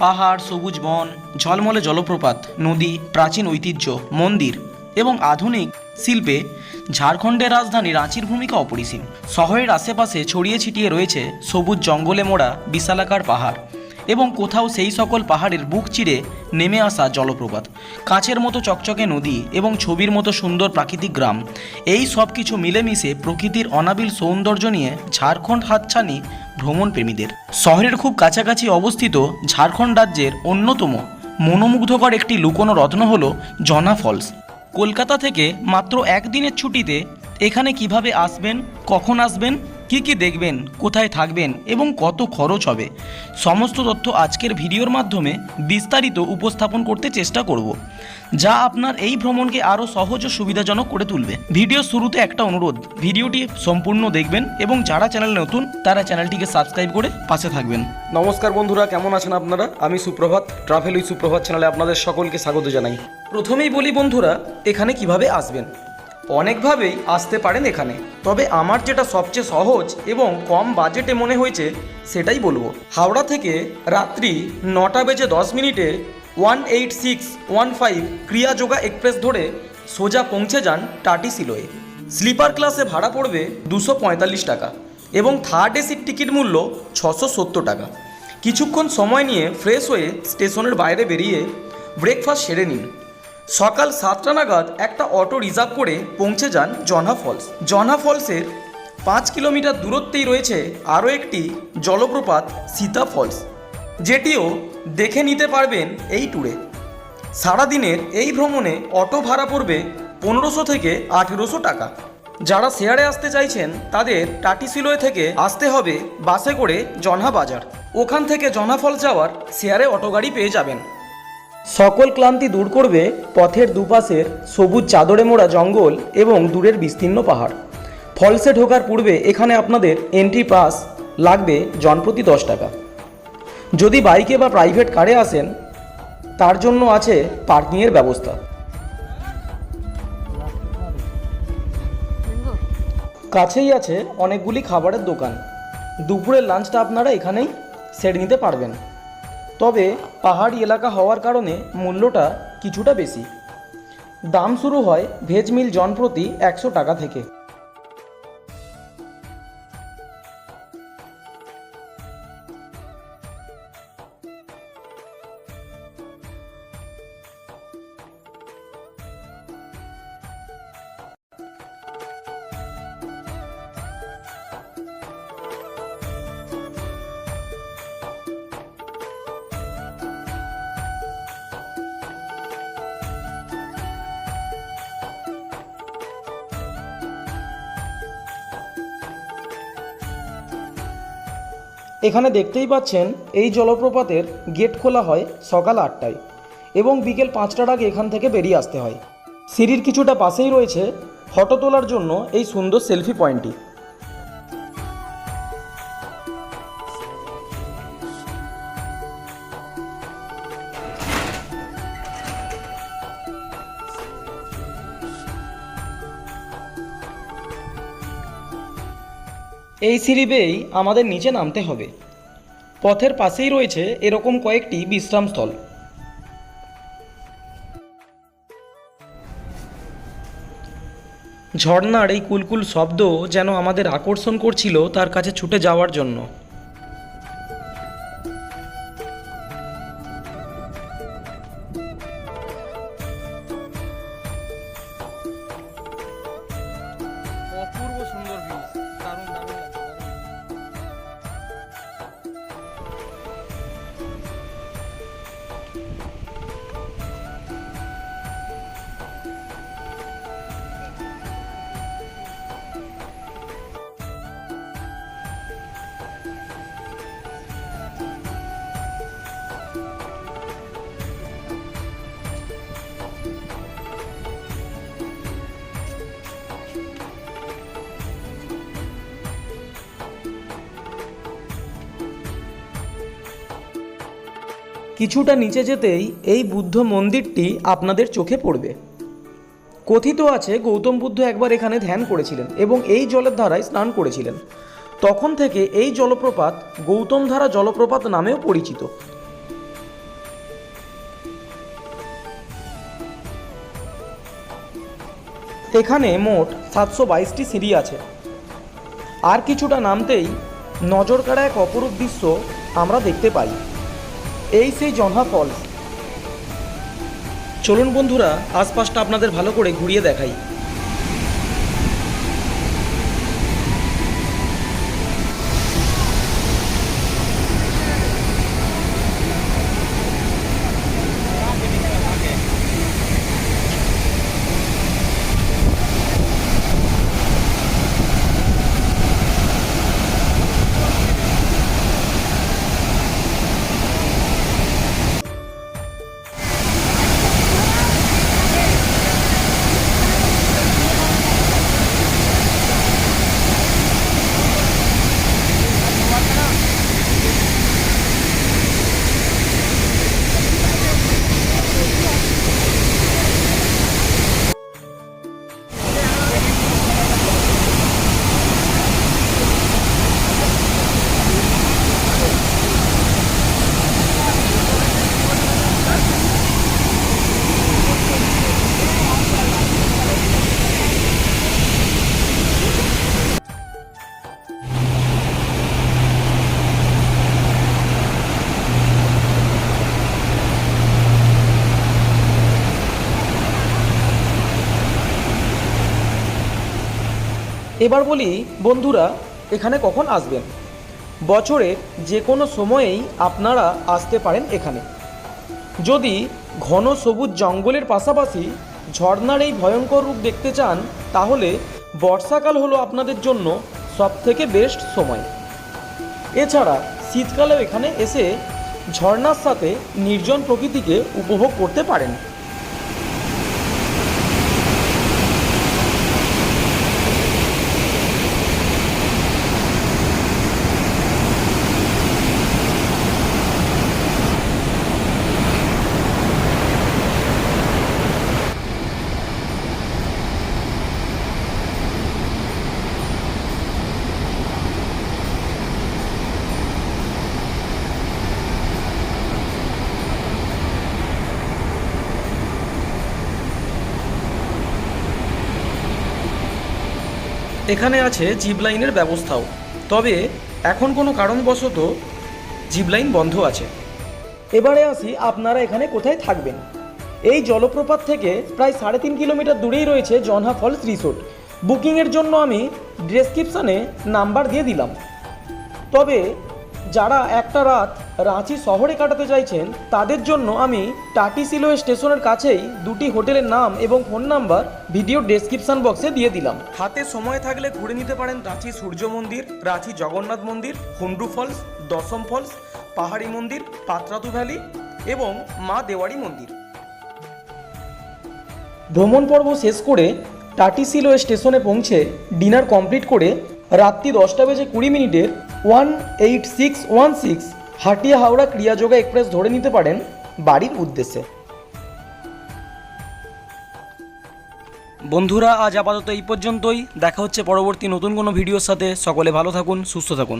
পাহাড়, সবুজ বন, ঝলমলে জলপ্রপাত, নদী, প্রাচীন ঐতিহ্য, মন্দির এবং আধুনিক শিল্পে ঝাড়খণ্ডের রাজধানী রাঁচির ভূমিকা অপরিসীম। শহরের আশেপাশে ছড়িয়ে ছিটিয়ে রয়েছে সবুজ জঙ্গলে মোড়া বিশালাকার পাহাড় এবং কোথাও সেই সকল পাহাড়ের বুক চিরে নেমে আসা জলপ্রপাত, কাঁচের মতো চকচকে নদী এবং ছবির মতো সুন্দর প্রাকৃতিক গ্রাম। এই সব কিছু মিলেমিশে প্রকৃতির অনাবিল সৌন্দর্য নিয়ে ঝাড়খণ্ড হাতছানি ভ্রমণ প্রেমীদের। শহরের খুব কাছাকাছি অবস্থিত ঝাড়খণ্ড রাজ্যের অন্যতম মনোমুগ্ধকর একটি লুকোনো রত্ন হল জনা ফলস। কলকাতা থেকে মাত্র একদিনের ছুটিতে এখানে কিভাবে আসবেন, কখন আসবেন, কি কি দেখবেন, কোথায় থাকবেন এবং কত খরচ হবে, সমস্ত তথ্য আজকের ভিডিওর মাধ্যমে বিস্তারিত উপস্থাপন করতে চেষ্টা করব, যা আপনার এই ভ্রমণকে আরও সহজ ও সুবিধাজনক করে তুলবে। ভিডিও শুরুতে একটা অনুরোধ, ভিডিওটি সম্পূর্ণ দেখবেন এবং যারা চ্যানেলে নতুন তারা চ্যানেলটিকে সাবস্ক্রাইব করে পাশে থাকবেন। নমস্কার বন্ধুরা, কেমন আছেন আপনারা? আমি সুপ্রভাত, ট্রাভেল উইথ সুপ্রভাত চ্যানেলে আপনাদের সকলকে স্বাগত জানাই। প্রথমেই বলি বন্ধুরা, এখানে কিভাবে আসবেন। অনেকভাবেই আসতে পারেন এখানে, তবে আমার যেটা সবচেয়ে সহজ এবং কম বাজেটে মনে হয়েছে সেটাই বলবো। হাওড়া থেকে রাত্রি 9:10 18:15 ক্রিয়াযোগা এক্সপ্রেস ধরে সোজা পৌঁছে যান টাটিসিলোয়ে। স্লিপার ক্লাসে ভাড়া পড়বে 245 টাকা এবং থার্ড এসির টিকিট মূল্য 670 টাকা। কিছুক্ষণ সময় নিয়ে ফ্রেশ হয়ে স্টেশনের বাইরে বেরিয়ে ব্রেকফাস্ট সেরে নিন। সকাল 7টা নাগাদ একটা অটো রিজার্ভ করে পৌঁছে যান জনহা ফলস। জনহা ফলসের 5 কিলোমিটার দূরত্বেই রয়েছে আরও একটি জলপ্রপাত সীতা ফলস, যেটিও দেখে নিতে পারবেন এই ট্যুরে। সারাদিনের এই ভ্রমণে অটো ভাড়া পড়বে 1500 থেকে 1800 টাকা। যারা শেয়ারে আসতে চাইছেন তাদের টাটিসিলোয়ে থেকে আসতে হবে বাসে করে জনহা বাজার। ওখান থেকে জনহা ফলস যাওয়ার শেয়ারে অটো গাড়ি পেয়ে যাবেন। সকল ক্লান্তি দূর করবে পথের দুপাশের সবুজ চাদরে মোড়া জঙ্গল এবং দূরের বিস্তীর্ণ পাহাড়। ফলসে ঢোকার পূর্বে এখানে আপনাদের এন্ট্রি পাস লাগবে জনপ্রতি 10 টাকা। যদি বাইকে বা প্রাইভেট কারে আসেন তার জন্য আছে পার্কিংয়ের ব্যবস্থা। কাছেই আছে অনেকগুলি খাবারের দোকান। দুপুরের লাঞ্চটা আপনারা এখানেই সেরে নিতে পারবেন, তবে পাহাড়ি এলাকা হওয়ার কারণে মূল্যটা কিছুটা বেশি। দাম শুরু হয় ভেজ মিল জনপ্রতি 100 টাকা থেকে। এখানে দেখতেই পাচ্ছেন এই জলপ্রপাতের গেট খোলা হয় সকাল 8টায় এবং বিকেল 5টার আগে এখান থেকে বেরিয়ে আসতে হয়। সিঁড়ির কিছুটা পাশেই রয়েছে ফটো তোলার জন্য এই সুন্দর সেলফি পয়েন্টটি। এই সিঁড়ি বেয়েই আমাদের নিচে নামতে হবে। পথের পাশেই রয়েছে এরকম কয়েকটি বিশ্রামস্থল। ঝর্ণার এই কুলকুল শব্দ যেন আমাদের আকর্ষণ করছিল তার কাছে ছুটে যাওয়ার জন্য। অপূর্ব সুন্দর ভিউ, দারুণ দারুণ লাগছে। কিছুটা নিচে যেতেই এই বুদ্ধ মন্দিরটি আপনাদের চোখে পড়বে। কথিত আছে গৌতম বুদ্ধ একবার এখানে ধ্যান করেছিলেন এবং এই জলের ধারায় স্নান করেছিলেন। তখন থেকে এই জলপ্রপাত গৌতম ধারা জলপ্রপাত নামেও পরিচিত। এখানে মোট 722টি সিঁড়ি আছে। আর কিছুটা নামতেই নজর কাড়া এক অপরূপ দৃশ্য আমরা দেখতে পাই। এই সেই জনহা ফলস। চলুন বন্ধুরা, আশপাশটা আপনাদের ভালো করে ঘুরিয়ে দেখাই। এবার বলি বন্ধুরা, এখানে কখন আসবেন। বছরের যে কোনো সময়েই আপনারা আসতে পারেন এখানে। যদি ঘন সবুজ জঙ্গলের পাশাপাশি ঝর্ণার এই ভয়ঙ্কর রূপ দেখতে চান, তাহলে বর্ষাকাল হলো আপনাদের জন্য সবথেকে বেস্ট সময়। এছাড়া শীতকালেও এখানে এসে ঝর্ণার সাথে নির্জন প্রকৃতিকে উপভোগ করতে পারেন। এখানে আছে জিপ লাইনের ব্যবস্থাও, তবে এখন কোনো কারণবশত জিপ লাইন বন্ধ আছে। এবারে আসি আপনারা এখানে কোথায় থাকবেন। এই জলপ্রপাত থেকে প্রায় 3.5 কিলোমিটার দূরেই রয়েছে জনহা ফলস রিসোর্ট। বুকিংয়ের জন্য আমি ডেসক্রিপশানে নাম্বার দিয়ে দিলাম। তবে যারা একটা রাত রাঁচি শহরে কাটাতে চাইছেন, তাদের জন্য আমি টাটি সিলোয়ে স্টেশনের কাছেই দুটি হোটেলের নাম এবং ফোন নাম্বার ভিডিও ডেসক্রিপশন বক্সে দিয়ে দিলাম। হাতে সময় থাকলে ঘুরে নিতে পারেন রাঁচি সূর্য মন্দির, রাঁচি জগন্নাথ মন্দির, হুন্ডু ফলস, দশম ফলস, পাহাড়ি মন্দির, পাত্রাতু ভ্যালি এবং মা দেওয়ারি মন্দির। ভ্রমণ পর্ব শেষ করে টাটি সিলোয়ে স্টেশনে পৌঁছে ডিনার কমপ্লিট করে রাত্রি 10:20 1816 হাটিয়া হাওড়া ক্রিয়াযোগা এক্সপ্রেস ধরে নিতে পারেন বাড়ির উদ্দেশ্যে। বন্ধুরা, আজ আপাতত এই পর্যন্তই। দেখা হচ্ছে পরবর্তী নতুন কোনো ভিডিওর সাথে। সকলে ভালো থাকুন, সুস্থ থাকুন।